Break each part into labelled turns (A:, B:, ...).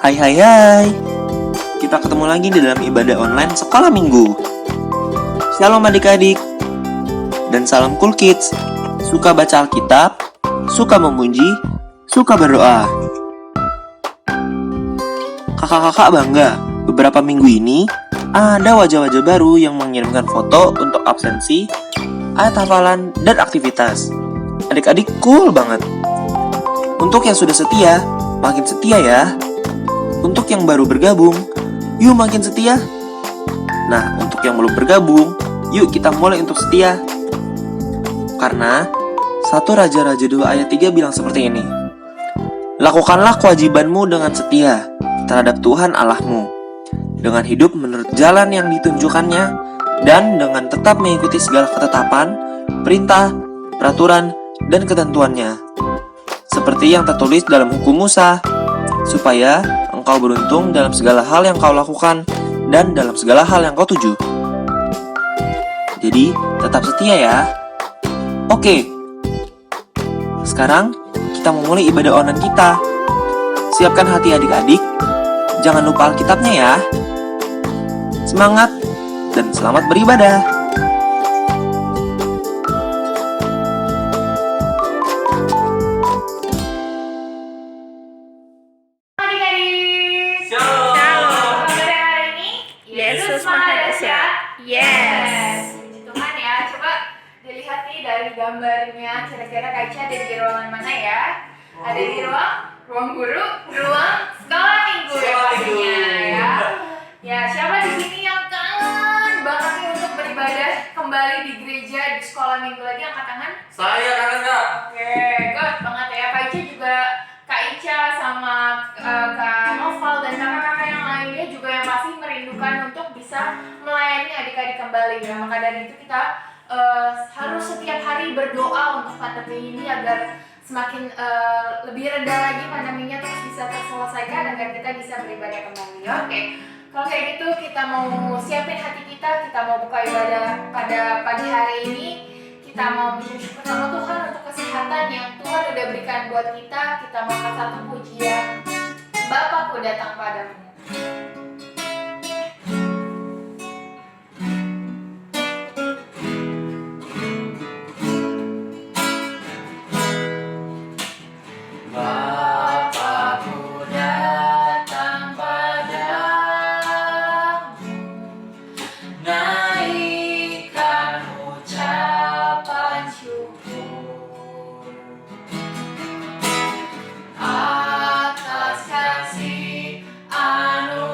A: Hai hai hai. Kita ketemu lagi di dalam ibadah online sekolah minggu. Shalom adik-adik. Dan salam cool kids. Suka baca Alkitab, suka memuji, suka berdoa. Kakak-kakak bangga, beberapa minggu ini ada wajah-wajah baru yang mengirimkan foto untuk absensi, ayat hafalan, dan aktivitas. Adik-adik cool banget. Untuk yang sudah setia, makin setia ya. Untuk yang baru bergabung, yuk makin setia. Nah, untuk yang belum bergabung, yuk kita mulai untuk setia. Karena 1 Raja-Raja 2 ayat 3 bilang seperti ini. Lakukanlah kewajibanmu dengan setia terhadap Tuhan Allahmu, dengan hidup menurut jalan yang ditunjukkannya, dan dengan tetap mengikuti segala ketetapan, perintah, peraturan, dan ketentuannya, seperti yang tertulis dalam hukum Musa, supaya engkau beruntung dalam segala hal yang kau lakukan dan dalam segala hal yang kau tuju. Jadi, tetap setia ya. Oke. Sekarang, kita memulai ibadah online kita. Siapkan hati adik-adik. Jangan lupa Alkitabnya ya. Semangat dan selamat beribadah.
B: Yesus Maha Dahsyat.
C: Yes. Puji Tuhan ya. Coba dilihat nih dari gambarnya. Kira-kira Kak Ica ada di ruangan mana ya? Ada di ruang guru, ruang sekolah minggu ya pastinya ya. Ya, siapa di sini yang kangen banget nih untuk beribadah kembali di gereja di sekolah minggu lagi? Angkat tangan.
D: Saya kangen Kak.
C: Oke, good banget ya. Kak Ica juga, Kak Ica sama Kak Noval dan kakak-kakak yang lainnya juga yang pasti merindukan untuk bisa melayani adik-adik kembali ya. Maka dari itu kita harus setiap hari berdoa untuk pandemi ini agar semakin lebih rendah lagi pandeminya terus bisa terselesaikan agar kita bisa beribadah kembali. Oke. Kalau kayak gitu kita mau siapin hati kita mau buka ibadah pada pagi hari ini. Kita mau bersyukur sama Tuhan untuk kesehatan yang Tuhan udah berikan buat kita. Kita mau angkat satu pujian. Bapakku datang padamu.
D: Bapakku datang padamu, naikkan ucapan syukur atas kasih anugerah.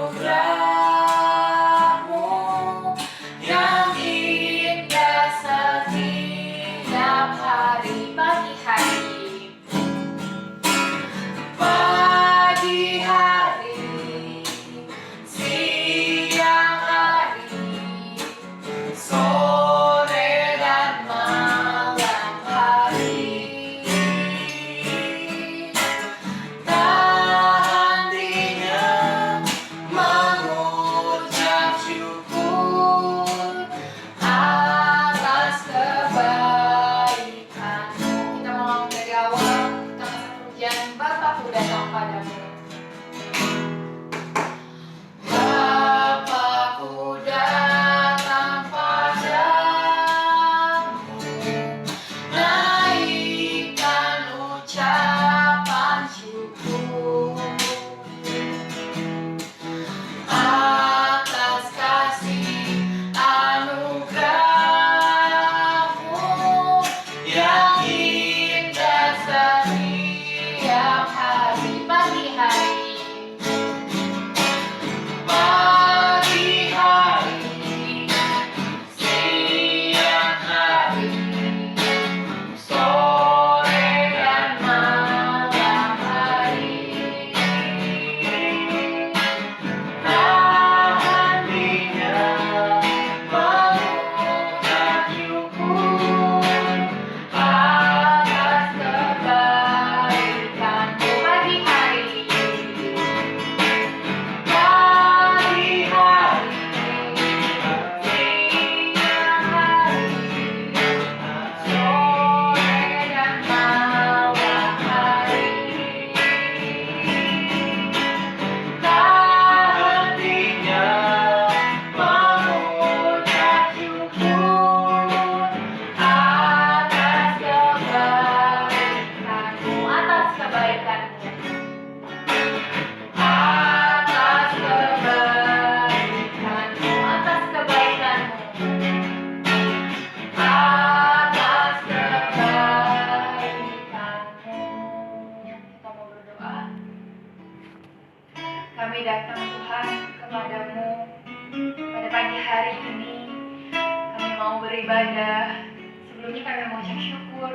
C: beribadah, sebelumnya kami mengucap syukur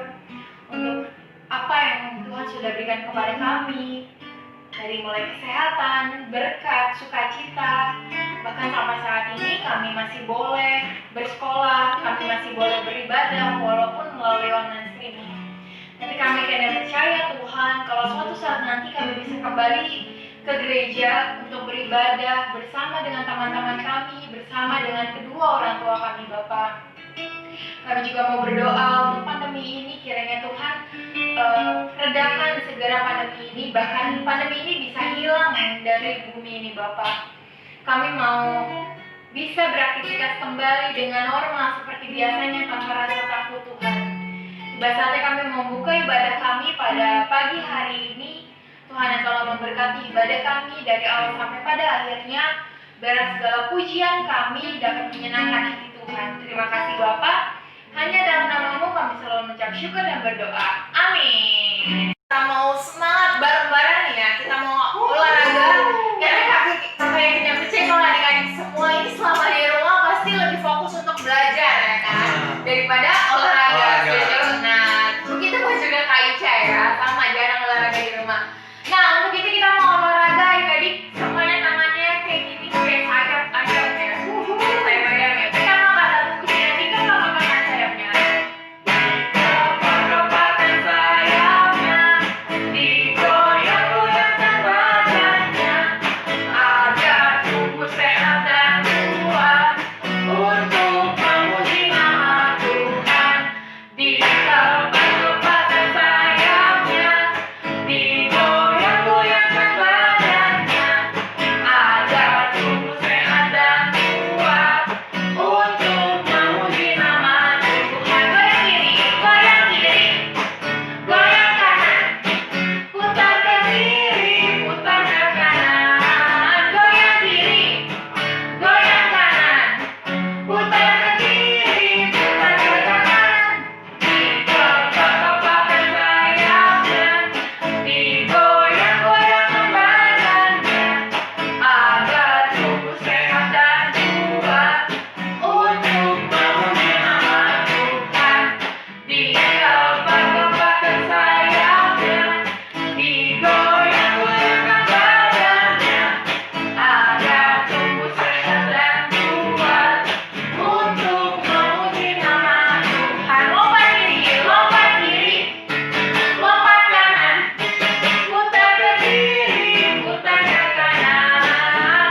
C: untuk apa yang Tuhan sudah berikan kepada kami, dari mulai kesehatan, berkat, sukacita, bahkan sampai saat ini kami masih boleh bersekolah, kami masih boleh beribadah walaupun melalui online streaming. Tapi kami kena percaya Tuhan kalau suatu saat nanti kami bisa kembali ke gereja untuk beribadah bersama dengan teman-teman kami, bersama dengan kedua orang tua kami Bapak. Kami juga mau berdoa untuk pandemi ini, kiranya Tuhan redakan segera pandemi ini, bahkan pandemi ini bisa hilang dari bumi ini Bapak. Kami mau bisa beraktivitas kembali dengan normal seperti biasanya tanpa rasa takut Tuhan. Tiba saatnya kami membuka ibadah kami pada pagi hari ini. Tuhan yang telah memberkati ibadah kami dari awal sampai pada akhirnya, biar segala pujian kami dapat menyenangkan hati Tuhan. Terima kasih Bapak. Hanya dalam nama-Mu kami selalu mengucap syukur dan berdoa. Amin. Kita mau semangat bareng-bareng ya. Kita mau olahraga. Karena kakak yang punya percaya kalau adik-adik semua ini selama di rumah pasti lebih fokus untuk belajar ya kan, daripada olahraga. Nah, begitu pun juga Kak Ica ya, sama jarang olahraga di rumah. Nah, untuk itu kita mau olahraga adik-adik, semuanya tangannya kayak gini, kayak sayap-sayap ya. Sayap-sayap ya. Kita mau kata pujian, kita mau makan sayapnya. Kepak-kepakkan sayapnya, digoyang-goyangkan badannya, agar tubuh sehat dan kuat untuk memuji nama Tuhan. Kepak-kepakkan sayapnya, digoyang-goyangkan badannya, agar tubuh sehat dan kuat untuk memuji nama Tuhan. Goyang kiri, goyang kanan, putar ke kiri, putar ke kanan. Goyang kiri, goyang kanan, putar ke kiri, putar ke kanan. Kepak-kepakkan sayapnya, digoyang-goyangkan badannya, agar tubuh sehat dan kuat untuk memuji nama Tuhan. Kepak-kepakkan sayapnya, digoyang-goyangkan badannya, agar tubuh sehat dan kuat untuk memuji nama Tuhan. Lompat kiri, lompat kiri, lompat kanan, putar ke kiri, putar ke kanan.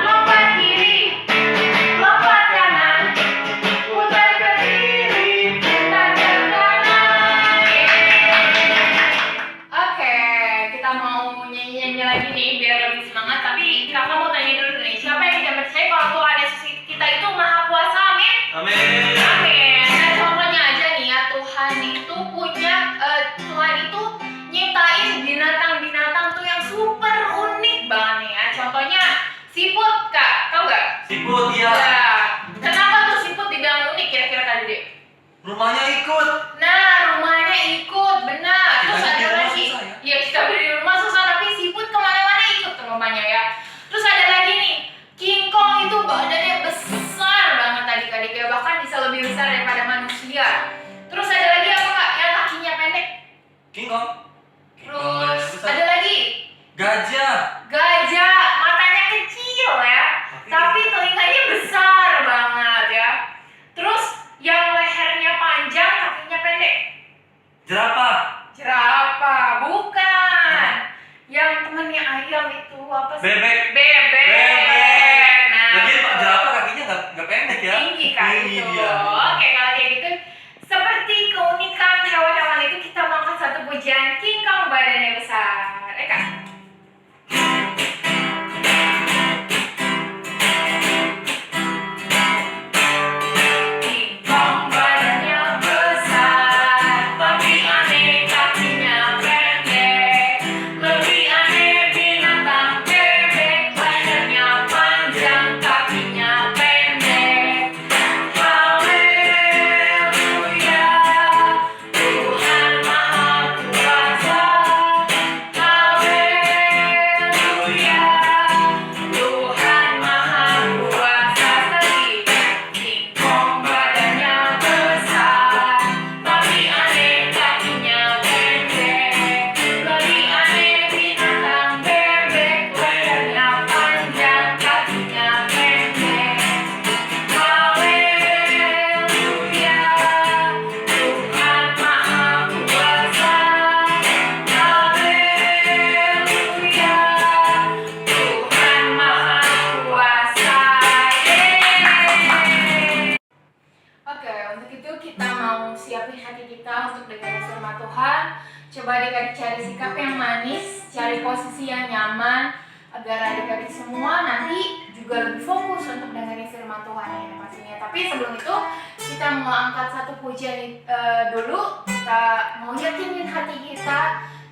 C: Lompat kiri, lompat kanan, putar ke kiri, putar ke kanan. Oke, kita mau nyanyi-nyanyi lagi nih biar lebih semangat. Tapi kakak mau tanya dulu nih, siapa yang tidak percaya kalau Tuhan Yesus kita itu maha kuasa? Amin.
D: Amin.
C: Amin. Nah, contohnya aja nih ya, Tuhan itu nyiptain binatang-binatang tuh yang super unik banget nih ya. Contohnya siput, Kak. Tahu gak?
D: Siput ya.
C: Ya. Kenapa tuh siput dibilang unik kira-kira Kak Dede?
D: Rumahnya ikut.
C: Nah, rumahnya ikut, benar. Terus
D: Kita
C: ada
D: di rumah
C: lagi.
D: susah ya?
C: Iya, kita beri di rumah susah, tapi siput kemana-mana ikut ke rumahnya ya. Terus ada lagi nih, King Kong itu badannya besar banget adik-adik ya, bahkan bisa lebih besar daripada manusia. Terus ada lagi apa Kak? Yang kakinya pendek.
D: King Kong.
C: Terus ada lagi
D: Gajah.
C: gajah, matanya kecil ya, tapi telinganya besar banget ya. Terus yang lehernya panjang, kakinya pendek.
D: Jerapah.
C: Jerapah, bukan. Yang temannya ayam itu apa sih?
D: Bebek.
C: Bebek. Nah,
D: Lagian Pak
C: betul.
D: jerapah kakinya nggak pendek ya.
C: Tinggi kan
D: Tinggi
C: itu.
D: dia.
C: Oke, kalau kayak gitu, seperti keunikan hewan-hewan itu, kita mau ke satu pujian King Kong badannya besar. Eka. King Kong badannya besar, tapi aneh kakinya pendek. Lebih aneh binatang bebek, lehernya panjang, kakinya pendek. Haleluya. untuk itu kita mau siapin hati kita untuk dengar firman Tuhan. Coba adik-adik cari sikap yang manis, cari posisi yang nyaman, agar adik-adik semua nanti juga lebih fokus untuk dengerin firman Tuhan ini pastinya. Tapi sebelum itu kita mau angkat satu pujian dulu. Kita mau yakinin hati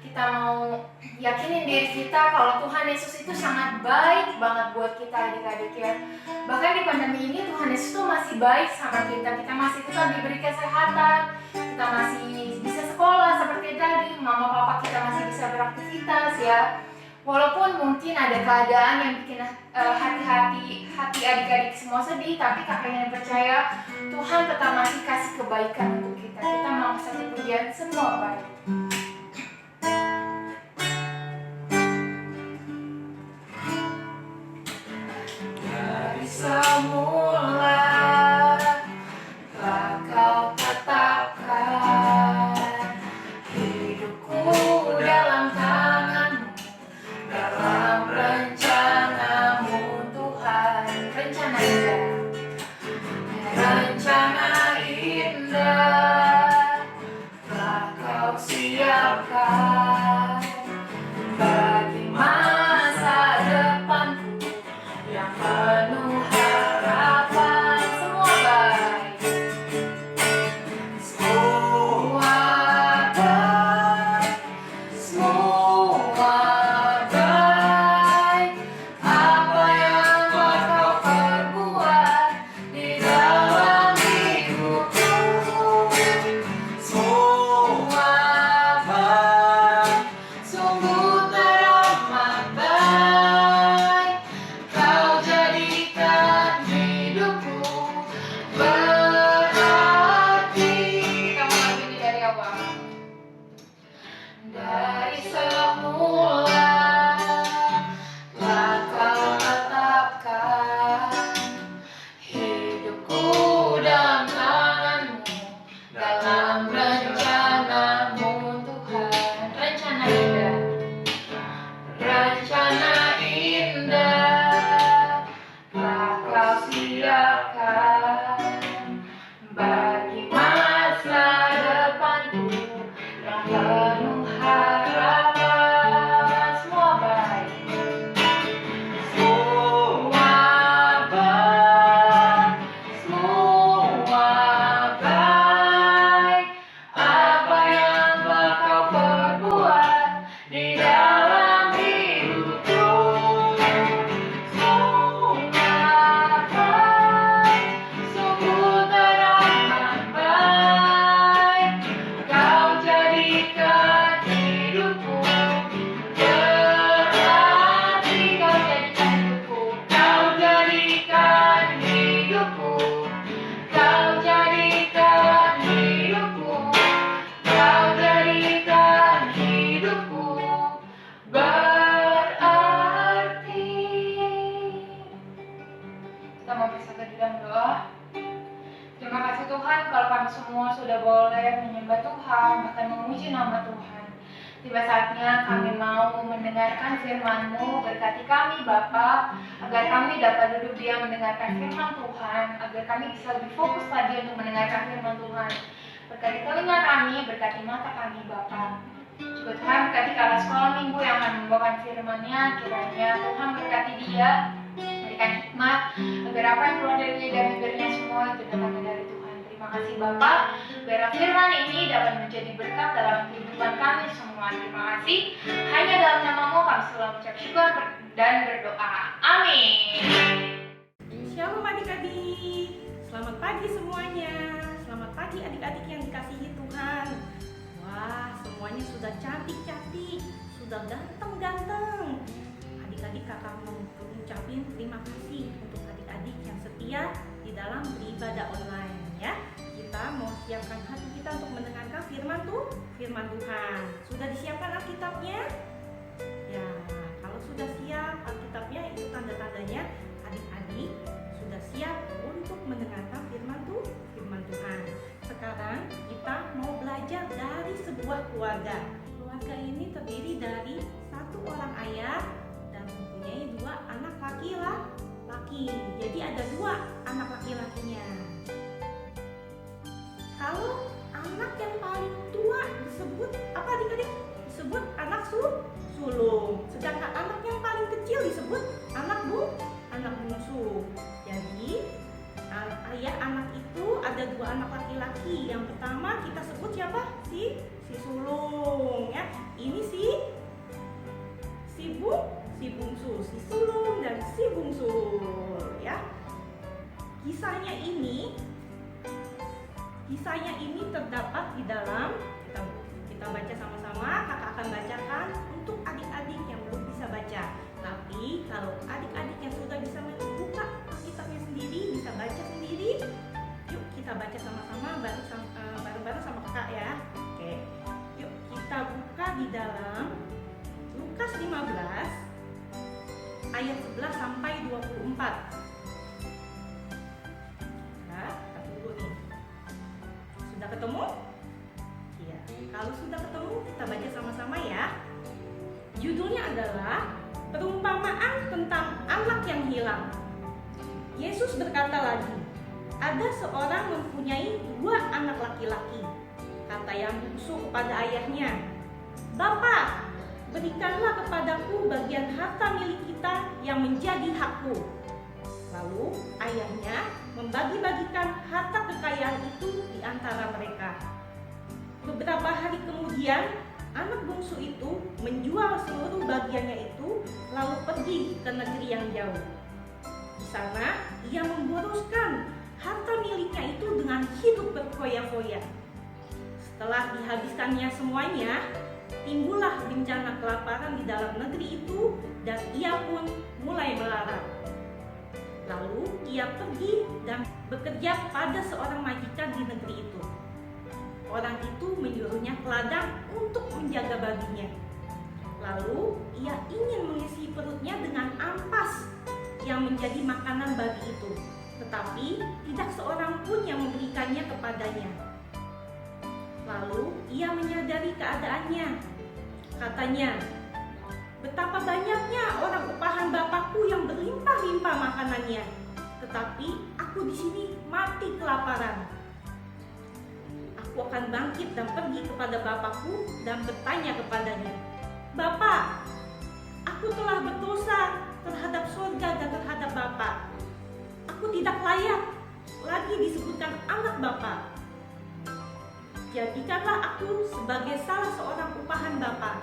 C: kita mau yakinin diri kita kalau Tuhan Yesus itu sangat baik banget buat kita adik-adik ya. Bahkan di pandemi ini Tuhan Yesus tuh masih baik sama kita. Kita masih tetap diberi kesehatan, kita masih bisa sekolah seperti tadi, mama papa kita masih bisa beraktivitas ya. Walaupun mungkin ada keadaan yang bikin hati adik-adik semua sedih, tapi kakaknya yang percaya Tuhan tetap masih kasih kebaikan untuk kita. Kita mau satu pujian semua baik. Dari semula telah Kau tetapkan hidupku dalam tangan-Mu, dalam rencana-Mu Tuhan. Rencana indah, rencana indah telah Kau siapkan bagi masa depanku yang penuh harapan. Semua baik, semua baik, semua baik. Apa yang Kau perbuat di dalam hidupku, semua baik, sungguh teramat baik. Kau jadikan hidupku berarti. Kita mau lagi ini dari awal. Dari semula telah Kau tetapkan hidupku dalam tangan-Mu, dalam rencana-Mu Tuhan. Rencana indah, rencana indah telah Kau siapkan bagi masa depanku yang penuh harapan. Semua baik, semua baik, semua baik. Apa yang Kau perbuat di dalam hidupku, semua baik, sungguh teramat baik. Kau jadikan hidupku berarti. Kau jadikan hidupku, Kau jadikan hidupku, Kau jadikan hidupku berarti. Kita mau bersatu di dalam doa. Terima kasih Tuhan kalau kami semua sudah boleh menyembah Tuhan, bahkan memuji nama Tuhan. Tiba saatnya kami mau mendengarkan firman-Mu. Berkati kami Bapa, agar kami dapat duduk diam mendengarkan firman Tuhan, agar kami bisa lebih fokus lagi untuk mendengarkan firman Tuhan. Berkati telinga kami, berkati mata kami Bapa. Juga Tuhan berkati kala sekolah minggu yang akan membawakan firman-Nya. Kiranya Tuhan berkati dia, berikan hikmat, agar apa yang keluar dari lidah bibirnya semua itu datang dari Tuhan. Terima kasih Bapa, biar firman ini dapat menjadi berkat dalam kehidupan kami semua. Terima kasih. Hanya dalam nama-Mu kami selalu mengucap syukur dan berdoa. Amin.
B: Shalom adik-adik. Selamat pagi semuanya. Selamat pagi adik-adik yang dikasihi Tuhan. Wah, semuanya sudah cantik-cantik, sudah ganteng-ganteng. Adik-adik kakak mau ucapin terima kasih untuk adik-adik yang setia di dalam beribadah online ya. Kita mau siapkan hati kita untuk mendengarkan firman Tuhan. Sudah disiapkan Alkitabnya? Ya, kalau sudah siap Alkitabnya, itu tanda-tandanya adik-adik sudah siap untuk mendengarkan firman Tuhan. Sekarang kita mau belajar dari sebuah keluarga. Keluarga ini terdiri dari satu orang ayah dan mempunyai dua anak laki-laki. Jadi ada dua anak laki-lakinya. disebut anak sulung. Sedangkan anak yang paling kecil disebut anak bungsu. Jadi ayah anak itu ada 2 anak laki-laki. Yang pertama kita sebut siapa? Si sulung ya. Ini si bungsu, si sulung dan si bungsu ya. Kisahnya ini terdapat di dalam, kita baca sama-sama. Kakak akan bacakan untuk adik-adik yang belum bisa baca. Tapi kalau adik-adik yang sudah bisa membuka kitabnya sendiri, bisa baca sendiri, yuk kita baca sama-sama bareng-bareng sama kakak ya. Oke, yuk kita buka di dalam Lukas 15 ayat 11 sampai 24. Kita tunggu nih. Sudah ketemu? Iya. Kalau sudah ketemu, kita baca sama-sama ya. Judulnya adalah perumpamaan tentang anak yang hilang. Yesus berkata lagi, ada seorang mempunyai 2 anak laki-laki. Kata yang bungsu kepada ayahnya, "Bapak, berikanlah kepadaku bagian harta milik kita yang menjadi hakku." Lalu ayahnya membagi-bagikan harta kekayaan itu di antara mereka. Beberapa hari kemudian, anak bungsu itu menjual seluruh bagiannya itu, lalu pergi ke negeri yang jauh. Di sana, ia memboroskan harta miliknya itu dengan hidup berfoya-foya. Setelah dihabiskannya semuanya, timbullah bencana kelaparan di dalam negeri itu dan ia pun mulai melarat. Lalu ia pergi dan bekerja pada seorang majikan di negeri itu. Orang itu menyuruhnya ke ladang untuk menjaga babinya. Lalu ia ingin mengisi perutnya dengan ampas yang menjadi makanan babi itu, tetapi tidak seorang pun yang memberikannya kepadanya. Lalu ia menyadari keadaannya. Katanya, "Betapa banyaknya orang upahan Bapakku yang berlimpah-limpah makanannya, tetapi aku di sini mati kelaparan. Aku akan bangkit dan pergi kepada Bapakku dan bertanya kepadanya, Bapak, aku telah berdosa terhadap surga dan terhadap Bapak. Aku tidak layak lagi disebutkan anak Bapak. Jadikanlah aku sebagai salah seorang upahan Bapak."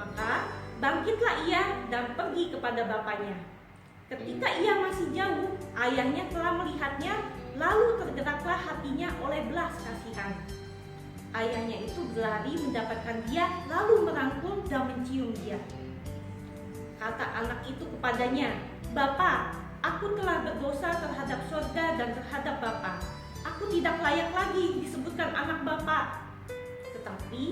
B: Maka bangkitlah ia dan pergi kepada bapaknya. Ketika ia masih jauh, ayahnya telah melihatnya, lalu tergeraklah hatinya oleh belas kasihan. Ayahnya itu berlari mendapatkan dia, lalu merangkul dan mencium dia. Kata anak itu kepadanya, "Bapak, aku telah berdosa terhadap surga dan terhadap Bapak. Aku tidak layak lagi disebutkan anak Bapak." Tetapi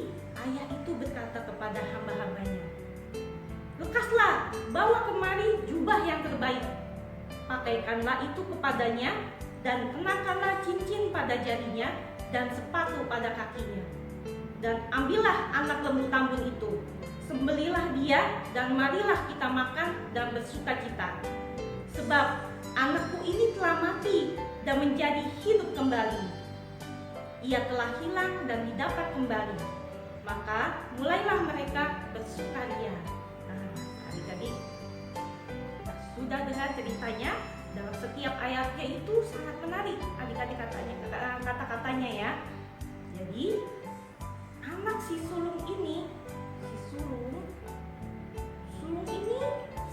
B: ayah itu berkata kepada hamba-hambanya, "Lekaslah, bawa kemari jubah yang terbaik. Pakaikanlah itu kepadanya dan kenakanlah cincin pada jarinya dan sepatu pada kakinya. Dan ambillah anak lembu tambun itu, sembelilah dia dan marilah kita makan dan bersukacita. Sebab anakku ini telah mati dan menjadi hidup kembali. Ia telah hilang dan didapat kembali." Maka mulailah mereka bersukaria. Nah, adik-adik, sudah dengar ceritanya? Dalam setiap ayatnya itu sangat menarik, adik-adik kata-katanya ya. Jadi anak si sulung ini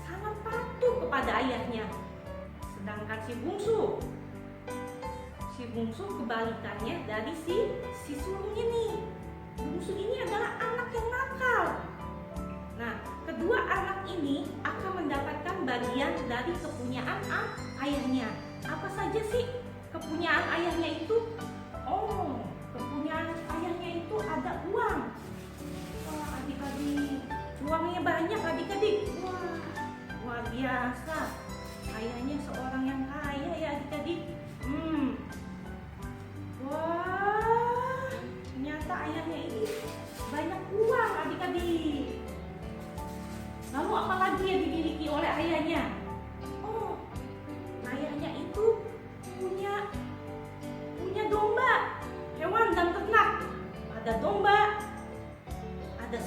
B: sangat patuh kepada ayahnya. Sedangkan si bungsu kebalikannya dari si sulung ini. Bungsu ini adalah anak yang nakal. Nah, kedua anak ini akan mendapatkan bagian dari kepunyaan ayahnya. Apa saja sih kepunyaan ayahnya itu? Oh, kepunyaan ayahnya itu ada uang. Wah, adik-adik, uangnya banyak adik-adik. Wah, luar biasa. Ayahnya seorang yang kaya ya adik-adik. Wah, ternyata ayahnya ini banyak uang adik-adik. Lalu apa lagi yang dimiliki oleh ayahnya? Oh, ayahnya itu punya domba, hewan dan ternak. Ada domba,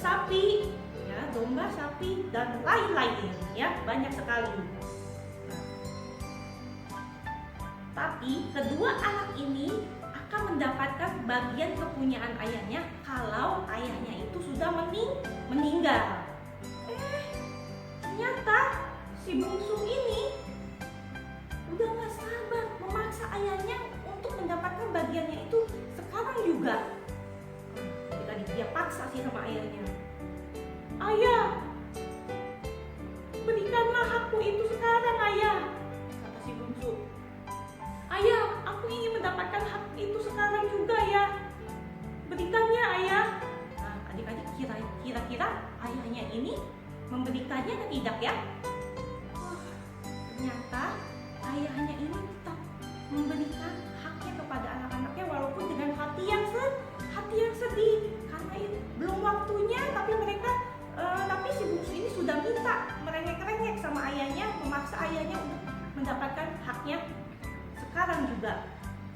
B: sapi, ya, domba, sapi, dan lain-lain, ya, banyak sekali. Tapi kedua anak ini akan mendapatkan bagian kepunyaan ayahnya kalau ayahnya itu sudah meninggal. Ternyata si bungsu ini udah gak sabar memaksa ayahnya untuk mendapatkan bagiannya itu sekarang juga. Ketika dia paksa sih sama ayahnya, "Ayah, berikanlah aku itu sekarang, ayah," kata si bungsu. "Ayah, aku ingin mendapatkan hak itu sekarang juga ya. Berikannya, ayah." Nah, adik-adik kira-kira ayahnya ini memberikannya atau tidak ya? Ternyata ayahnya ini tetap memberikan haknya kepada anak-anaknya walaupun dengan hati yang sedih karena itu belum waktunya, tapi si bungsu ini sudah minta merengek-rengek sama ayahnya, memaksa ayahnya untuk mendapatkan haknya sekarang juga.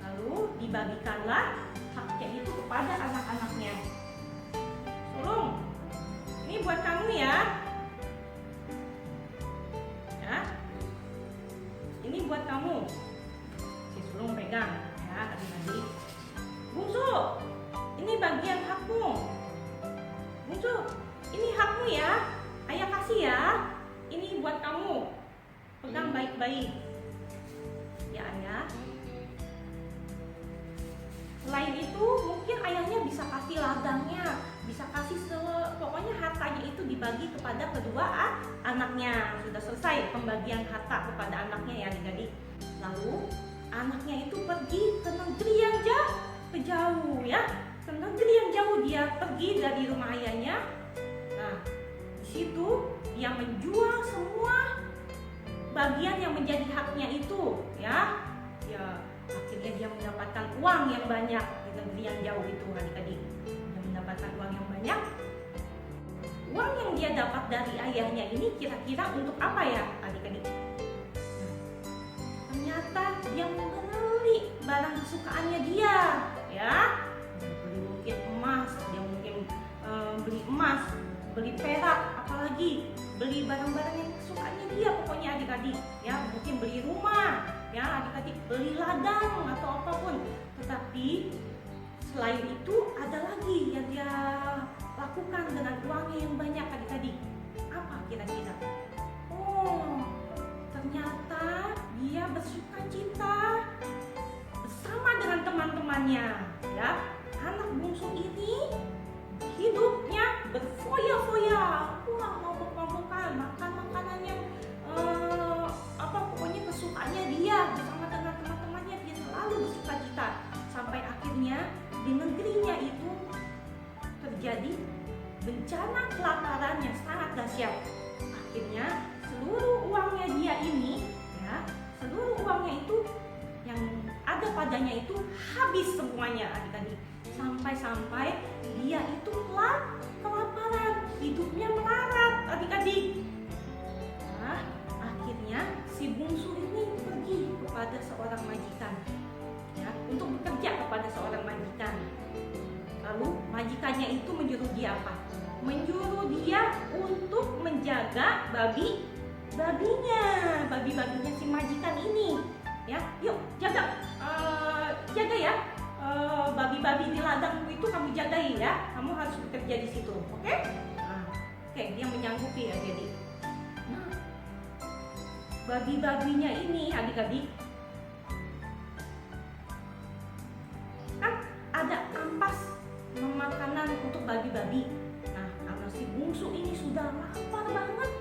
B: Lalu dibagikanlah haknya itu kepada anak-anaknya. Sulung, ini buat kamu ya. Ya, ini buat kamu. Si sulung pegang ya, adik-adik. Bungsu, ini bagian hakmu. Bungsu, ini hakmu ya. Ayah kasih ya. Ini buat kamu. Pegang baik-baik. Ya, ayah. Selain itu mungkin ayahnya bisa kasih ladangnya, bisa kasih pokoknya hartanya itu dibagi kepada kedua anaknya. Sudah selesai pembagian harta kepada anaknya ya adik-adik. Lalu anaknya itu pergi ke negeri yang jauh ya, ke negeri yang jauh dia pergi dari rumah ayahnya. Nah, di situ dia menjual semua bagian yang menjadi haknya itu ya. Akhirnya dia mendapatkan uang yang banyak di negeri yang jauh itu adik-adik. Dia mendapatkan uang yang banyak. Uang yang dia dapat dari ayahnya ini kira-kira untuk apa ya adik-adik? Ternyata dia membeli barang kesukaannya dia ya. Beli mungkin emas, dia mungkin beli emas, beli perak, apalagi beli barang-barang yang kesukaannya dia pokoknya adik-adik ya. Mungkin beli rumah ya adik-adik, beli ladang atau apapun. Tetapi selain itu ada lagi yang dia lakukan dengan uangnya yang banyak adik-adik. Apa kira-kira? Oh, ternyata dia bersukacita bersama dengan teman-temannya ya. Anak bungsu ini hidupnya berfoya-foya, mau mabuk-mabukan, makan makanan yang pokoknya kesukaannya dia bersama dengan teman-temannya. Dia selalu bersukacita sampai akhirnya di negerinya itu terjadi bencana kelaparan yang sangat dahsyat. Akhirnya seluruh uangnya dia ini ya, seluruh uangnya itu yang ada padanya itu habis semuanya adik-adik. Sampai-sampai dia itu kelaparan, hidupnya melarat adik-adik. Nah, akhirnya si bungsu ini pergi kepada seorang majikan ya, untuk bekerja kepada seorang majikan. Lalu majikannya itu menyuruh dia apa? Menyuruh dia untuk menjaga babi-babinya si majikan ini ya. Yuk jaga ya, babi-babi di ladangmu itu kamu jagain ya. Kamu harus bekerja di situ, oke? Nah, oke, dia menyanggupi ya jadi. Nah, babi-babinya ini adik-adik kan ada ampas makanan untuk babi-babi. Nah, karena si bungsu ini sudah lapar banget,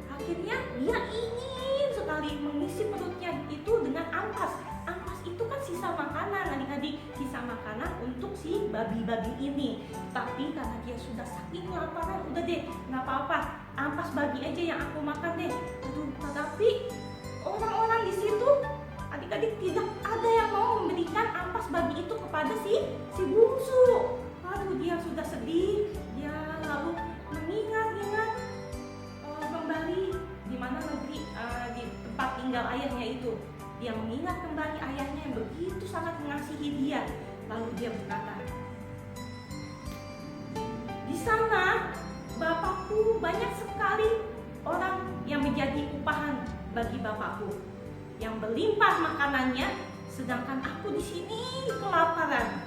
B: akhirnya dia ingin sekali mengisi perutnya itu dengan ampas. Ampas itu kan sisa makanan adik-adik, sisa makanan untuk si babi-babi ini. Tapi karena dia sudah saking laparan, udah deh nggak apa-apa, ampas babi aja yang aku makan deh. Aduh, tetapi orang-orang di situ adik-adik tidak ada yang mau memberikan ampas babi itu kepada si bungsu. Aduh, dia sudah sedih. Dia lalu mengingat-ingat kembali di mana negeri di tempat tinggal ayahnya itu. Dia mengingat kembali ayahnya yang begitu sangat mengasihi dia. Lalu dia berkata, di sana bapakku banyak sekali orang yang menjadi upahan bagi bapakku, yang berlimpah makanannya, sedangkan aku di sini kelaparan.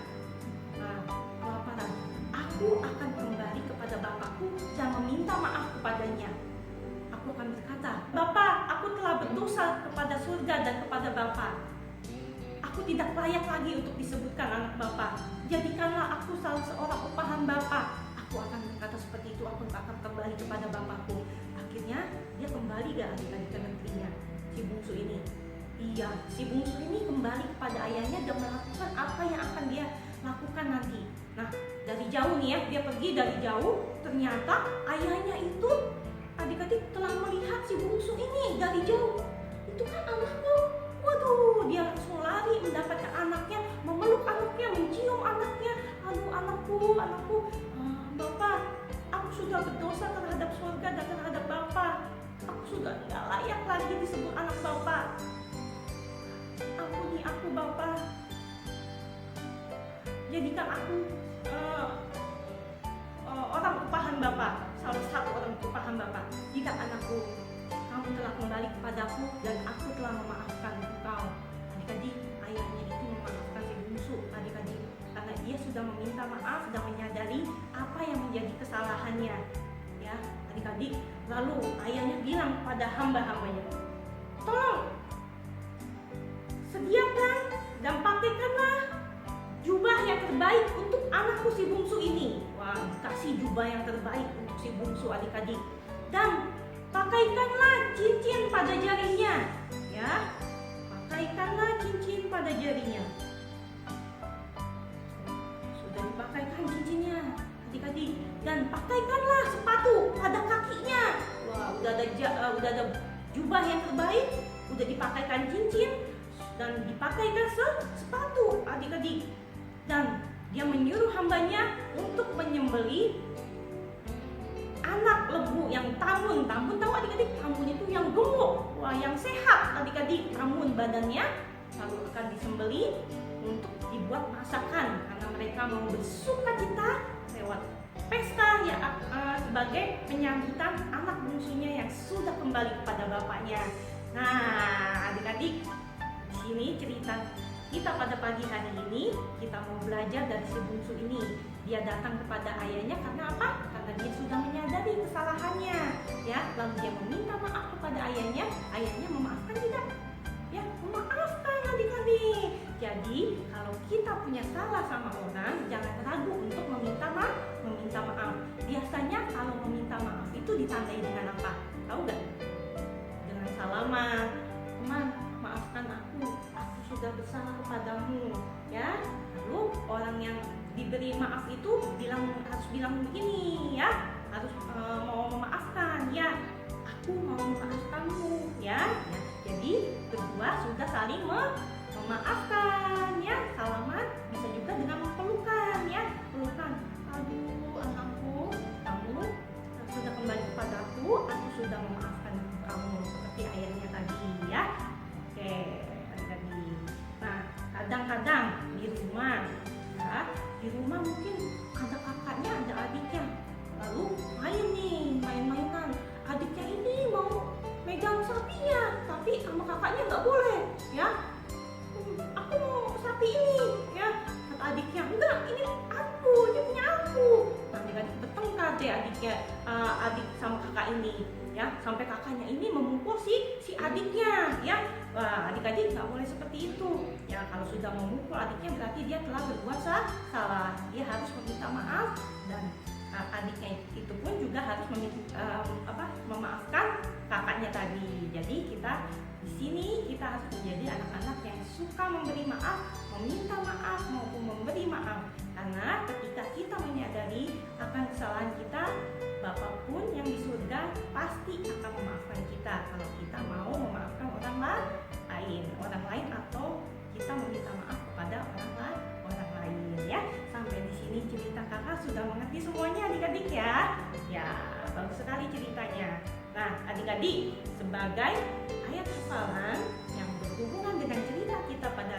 B: Nah, kelaparan. Aku akan kembali kepada bapakku dan meminta maaf kepadanya. Aku akan berkata, Bapak, aku telah berdosa kepada surga dan kepada Bapak. Aku tidak layak lagi untuk disebutkan anak Bapak. Jadikanlah aku salah seorang upahan Bapak. Aku akan berkata seperti itu, aku akan kembali kepada bapakku. Akhirnya dia kembali ke adik-adik ke negerinya, si bungsu ini. Iya, si bungsu ini kembali kepada ayahnya dan melakukan apa yang akan dia lakukan nanti. Nah, dari jauh nih ya, dia pergi dari jauh. Ternyata ayahnya itu, adik-adik, telah melihat si bungsu ini dari jauh. Itu kan anakku. Waduh, dia langsung lari mendapatkan anaknya, memeluk anaknya, mencium anaknya. Aduh, anakku, Bapak, aku sudah berdosa terhadap surga dan terhadap Bapak. Aku sudah tidak layak lagi disebut anak Bapak. Ampuni aku, Bapak. Jadikan aku orang upahan Bapak, salah satu orang upahan Bapak. Jika anakku, kamu telah kembali kepadaku dan aku telah memaafkan engkau. Adik-adik, ayahnya itu memaafkan si bungsu, adik-adik, karena dia sudah meminta maaf dan menyadari apa yang menjadi kesalahannya. Ya, adik-adik, lalu ayahnya bilang kepada hamba-hambanya, tolong sediakan dan pakaikanlah jubah yang terbaik untuk anakku si bungsu ini. Wah, dikasih jubah yang terbaik untuk si bungsu, adik-adik. Dan pakaikanlah cincin pada jarinya. Ya, pakaikanlah cincin pada jarinya. Sudah dipakaikan cincinnya, adik-adik. Dan pakaikanlah sepatu pada kakinya. Wah, udah ada jubah yang terbaik, udah dipakaikan cincin dan dipakaikan sepatu, adik-adik. Dan dia menyuruh hambanya untuk menyembelih anak lembu yang tamun. Tamun, tahu adik-adik, tamun itu yang gemuk, wah, yang sehat, adik-adik. Tamun badannya lalu akan disembelih untuk dibuat masakan karena mereka mau bersukacita lewat pesta ya, sebagai penyambutan anak bungsunya yang sudah kembali kepada bapaknya. Nah, adik-adik, di sini cerita kita pada pagi hari ini, kita mau belajar dari si bungsu ini. Dia datang kepada ayahnya karena apa? Karena dia sudah menyadari kesalahannya, ya. Lalu dia meminta maaf kepada ayahnya. Ayahnya memaafkan tidak? Ya, memaafkan, adik-adik. Jadi, kalau kita punya salah sama orang, jangan ragu untuk meminta maaf. Biasanya kalau meminta maaf itu ditandai dengan apa? Tahu gak? Dengan salaman. Teman, maafkan aku sudah bersalah kepadamu, ya. Lalu orang yang diberi maaf itu harus bilang begini, ya, harus mau memaafkan, ya, aku mau memaafkanmu, ya. Jadi berdua sudah saling memaafkan, ya. Salaman bisa juga dengan pelukan, ya, pelukan. Aduh, anakku, kamu sudah kembali kepadaku, aku sudah memaafkan kamu seperti ayahnya tadi, ya. Oke. Nah, kadang-kadang di rumah, ya, di rumah mungkin ada kakaknya, ada adiknya, lalu main-mainan. Adiknya ini mau megang sapinya, tapi sama kakaknya nggak boleh, ya. Aku mau sapi ini, ya. Kata adiknya, enggak, ini aku, ini punya aku. Nah, adik-adik bertengkar deh adik sama kakak ini, ya, sampai kakaknya ini memukul si adiknya, ya. Wah, adik-adik nggak boleh seperti itu, ya. Kalau sudah memukul adiknya berarti dia telah berbuat salah. Dia harus meminta maaf dan adiknya itu pun juga harus memaafkan kakaknya tadi. Jadi kita di sini kita harus menjadi anak-anak yang suka memberi maaf, meminta maaf maupun memberi maaf. Karena ketika kita menyadari akan kesalahan kita, Bapa pun yang di surga pasti akan memaafkan kita kalau kita mau memaafkan orang lain atau kita meminta maaf kepada orang lain, ya. Sampai di sini cerita kakak sudah mengerti semuanya, adik-adik, ya. Ya, bagus sekali ceritanya. Nah, adik-adik, sebagai ayat hafalan yang berhubungan dengan cerita kita pada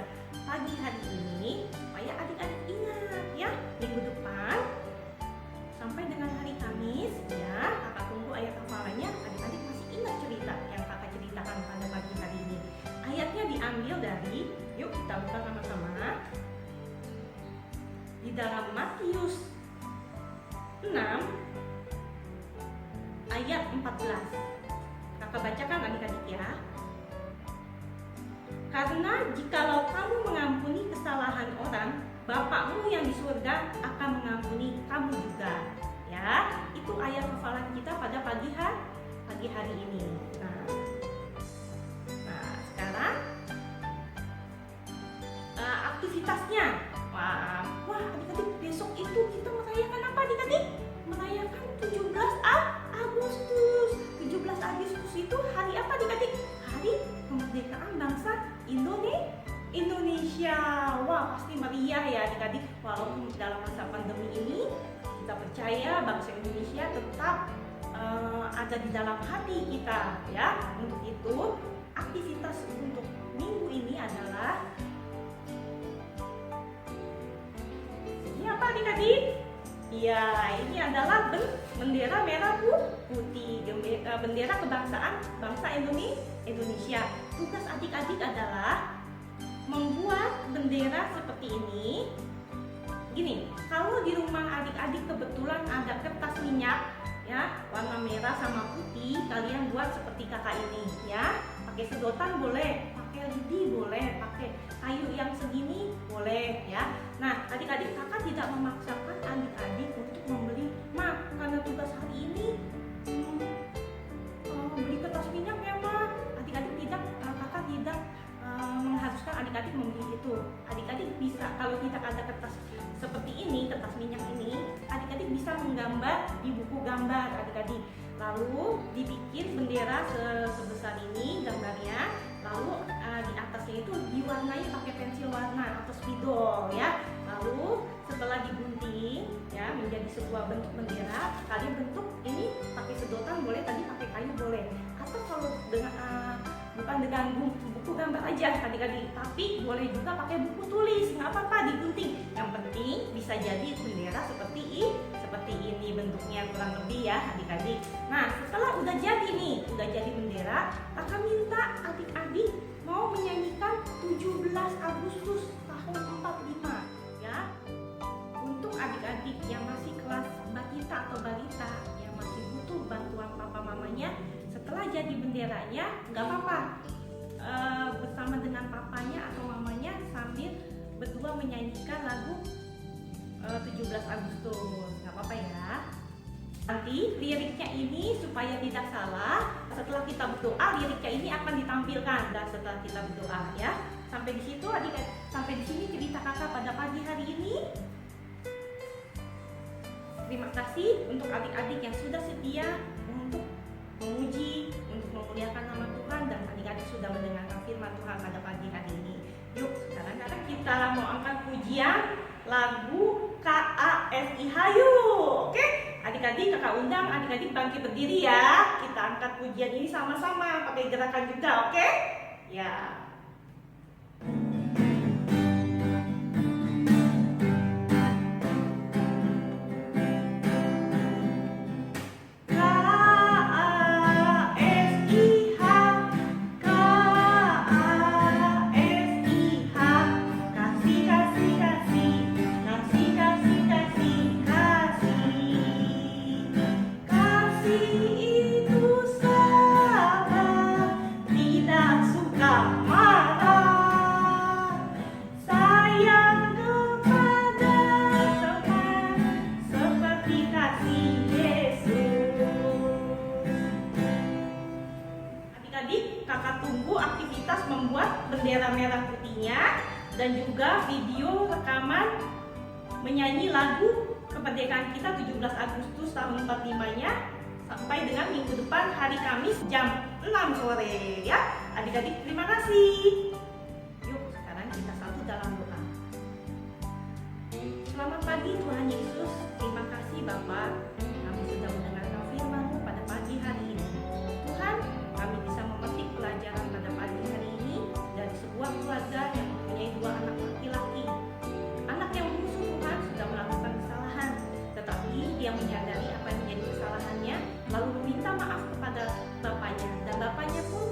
B: pagi hari ini, supaya adik-adik ingat, ya, minggu depan sampai dengan hari Kamis, ya, kakak di dalam Matius 6 ayat 14. Kakak bacakan adik-adik ya. Karena jikalau kamu mengampuni kesalahan orang, Bapakmu yang di surga akan mengampuni kamu juga. Ya, itu ayat hafalan kita pada pagi hari ini. Nah, sekarang aktivitasnya. Wah, adik-adik, besok itu kita merayakan apa adik-adik? Merayakan 17 Agustus. 17 Agustus itu hari apa adik-adik? Hari kemerdekaan bangsa Indonesia. Wah, pasti meriah ya adik-adik. Walaupun dalam masa pandemi ini, kita percaya bangsa Indonesia tetap ada di dalam hati kita ya. Untuk itu, aktivitas untuk minggu ini adalah ini apa adik-adik? Ya, ini adalah bendera merah putih, bendera kebangsaan bangsa Indonesia. Tugas adik-adik adalah membuat bendera seperti ini. Gini, kalau di rumah adik-adik kebetulan ada kertas minyak ya, warna merah sama putih, kalian buat seperti kakak ini ya. Pakai sedotan boleh, pakai lidi boleh, pakai kayu yang segini boleh ya. Nah, adik-adik, kakak tidak memaksakan adik-adik untuk membeli, karena tugas hari ini beli kertas minyak ya adik-adik kakak tidak mengharuskan adik-adik membeli itu. Adik-adik bisa, kalau tidak ada kertas seperti ini, kertas minyak ini, adik-adik bisa menggambar di buku gambar adik-adik. Lalu dibikin bendera sebesar ini gambarnya. Lalu di atasnya itu diwarnai pakai pensil warna atau spidol ya. Lalu setelah digunting ya menjadi sebuah bentuk bendera, kalian bentuk ini pakai sedotan boleh, tadi pakai kayu boleh. Atau kalau dengan bukan dengan buku gambar aja adik-adik, tapi boleh juga pakai buku tulis, nggak apa-apa digunting. Yang penting bisa jadi bendera seperti ini bentuknya kurang lebih ya adik-adik. Nah, setelah udah jadi bendera, kakak minta adik-adik mau menyanyikan 17 Agustus tahun 45 ya. Untuk adik-adik yang masih kelas batita atau balita yang masih butuh bantuan papa mamanya, setelah jadi benderanya nggak apa-apa, bersama dengan papanya atau mamanya sambil berdua menyanyikan lagu 17 Agustus, nggak apa-apa ya. Nanti liriknya ini supaya tidak salah, setelah kita berdoa liriknya ini akan ditampilkan dan setelah kita berdoa ya. Sampai di situ adik-adik, sampai di sini cerita kakak pada pagi hari ini. Terima kasih untuk adik-adik yang sudah setia untuk memuji, untuk memuliakan nama Tuhan, dan adik-adik sudah mendengarkan firman Tuhan pada pagi hari ini. Yuk, sekarang kita mau angkat pujian lagu KASI Hayu. Oke, adik-adik kakak undang adik-adik bangkit berdiri ya. Kita angkat pujian ini sama-sama pakai gerakan juga, oke? Ya. Kakak tunggu aktivitas membuat bendera merah putihnya dan juga video rekaman menyanyi lagu kemerdekaan kita 17 Agustus tahun 45-nya sampai dengan minggu depan hari Kamis jam 6 sore ya. Adik-adik terima kasih. Yuk sekarang kita satu dalam doa. Selamat pagi Tuhan Yesus, terima kasih Bapak, kami sudah mendengarkan firman-Mu pada pagi hari ini. Tuhan, kami bisa memetik pelajaran pada pagi hari ini dari sebuah keluarga yang mempunyai dua anak laki-laki. Anak yang bungsu Tuhan sudah melakukan kesalahan, tetapi dia menyadari apa yang menjadi kesalahannya, lalu meminta maaf kepada bapaknya, dan bapaknya pun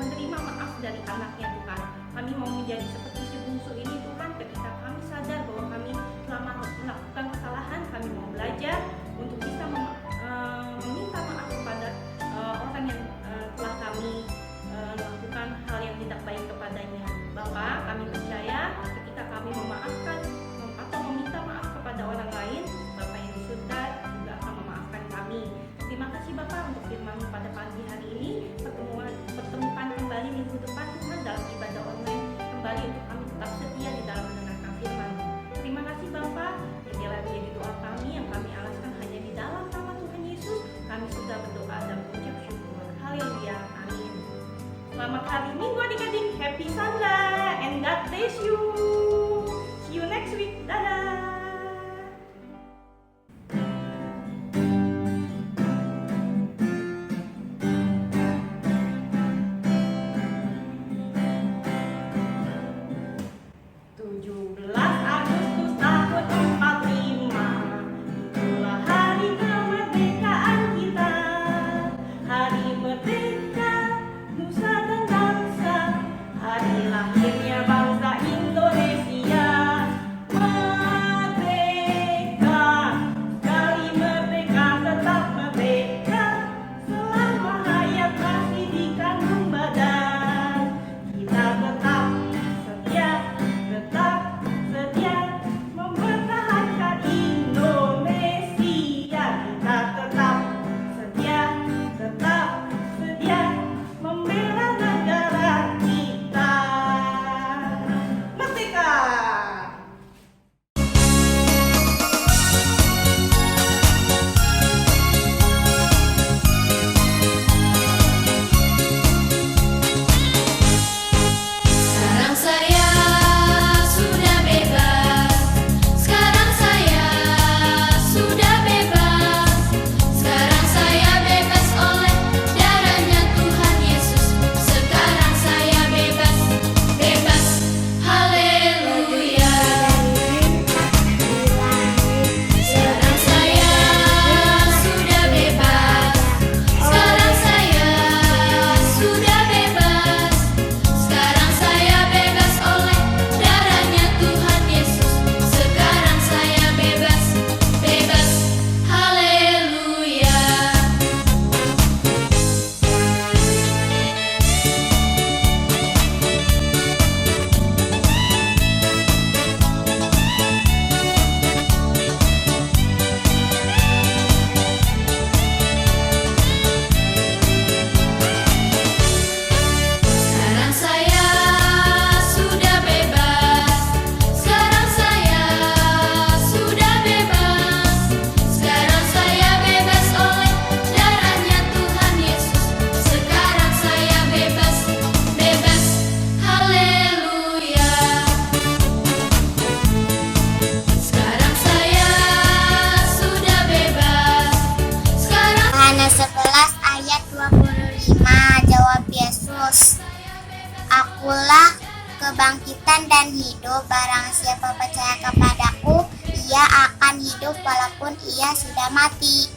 B: menerima maaf dari anaknya Tuhan. Kami mau menjadi seperti si bungsu ini Tuhan, ketika kami sadar bahwa kami telah Selamat hari Minggu adik-adik. Happy Sunday and God bless you. See you next week. Dadah. Agustus tahun 45, itulah hari kemerdekaan kita. Hari merdeka, nusa dan bangsa, hari lahirnya bangsa Indonesia. Merdeka, sekali merdeka tetap merdeka, selama hayat masih di kandung badan. Kita tetap setia, mempertahankan Indonesia. Kita tetap setia, membela negara kita. Merdeka!
E: Sekarang saya sudah bebas. Sekarang saya sudah bebas. Sekarang saya bebas oleh darahnya Tuhan Yesus. Sekarang saya bebas, bebas. Haleluya. Sekarang saya sudah bebas. Sekarang saya sudah bebas. Sekarang saya bebas oleh darahnya Tuhan Yesus. Sekarang saya bebas, bebas. Haleluya. Sekarang saya sudah bebas. Sekarang saya sudah bebas. Sekarang saya bebas oleh darahnya Tuhan Yesus. Sekarang saya bebas, bebas. Haleluya. Sekarang saya sudah bebas. Sekarang
F: Yohanes 11 ayat 25. Jawab Yesus, Akulah kebangkitan dan hidup. Barang siapa percaya kepadaku, ia akan hidup walaupun ia sudah mati.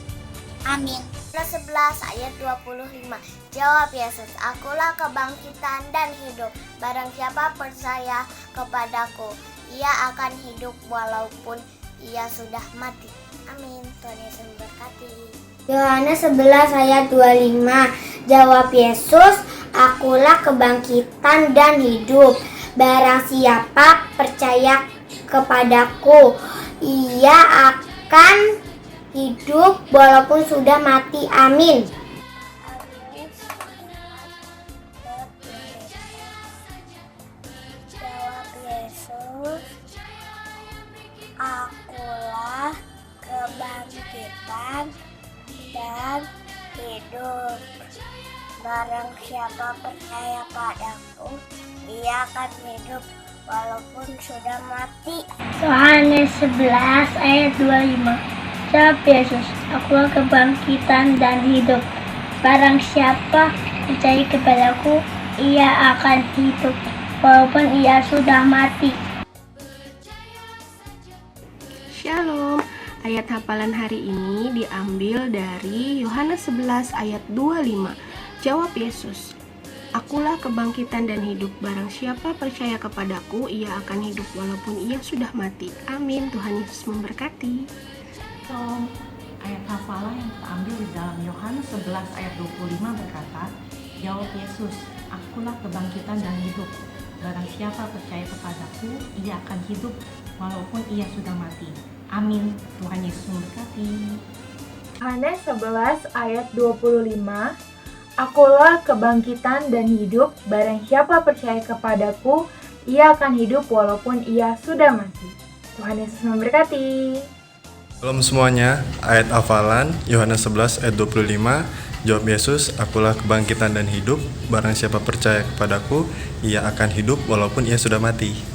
F: Amin. Yohanes 11 ayat 25. Jawab Yesus, Akulah kebangkitan dan hidup. Barang siapa percaya kepadaku, ia akan hidup walaupun ia sudah mati. Amin. Tuhan Yesus memberkati. Yohanes 11 ayat 25. Jawab Yesus, Akulah kebangkitan dan hidup. Barang siapa percaya kepadaku, ia akan hidup walaupun sudah mati. Amin. Jawab Yesus, Akulah kebangkitan dan hidup. Barang siapa percaya padaku, ia akan hidup walaupun sudah mati. Yohanes 11 ayat 25. Jawab Yesus, Akulah kebangkitan dan hidup. Barang siapa percaya kepadaku, ia akan hidup walaupun ia sudah mati.
B: Shalom. Ayat hafalan hari ini diambil dari Yohanes 11 ayat 25. Jawab Yesus, Akulah kebangkitan dan hidup. Barang siapa percaya kepadaku, ia akan hidup walaupun ia sudah mati. Amin. Tuhan Yesus memberkati.
G: Shalom. Ayat hafalan yang kita ambil di dalam Yohanes 11 ayat 25 berkata, Jawab Yesus, Akulah kebangkitan dan hidup. Barang siapa percaya kepadaku, ia akan hidup walaupun ia sudah mati. Amin. Tuhan Yesus memberkati.
C: Yohanes 11 ayat 25. Akulah kebangkitan dan hidup. Barang siapa percaya kepadaku, ia akan hidup walaupun ia sudah mati. Tuhan Yesus memberkati.
H: Shalom semuanya, ayat hafalan Yohanes 11 ayat 25. Jawab Yesus, akulah kebangkitan dan hidup, barang siapa percaya kepadaku, ia akan hidup walaupun ia sudah mati.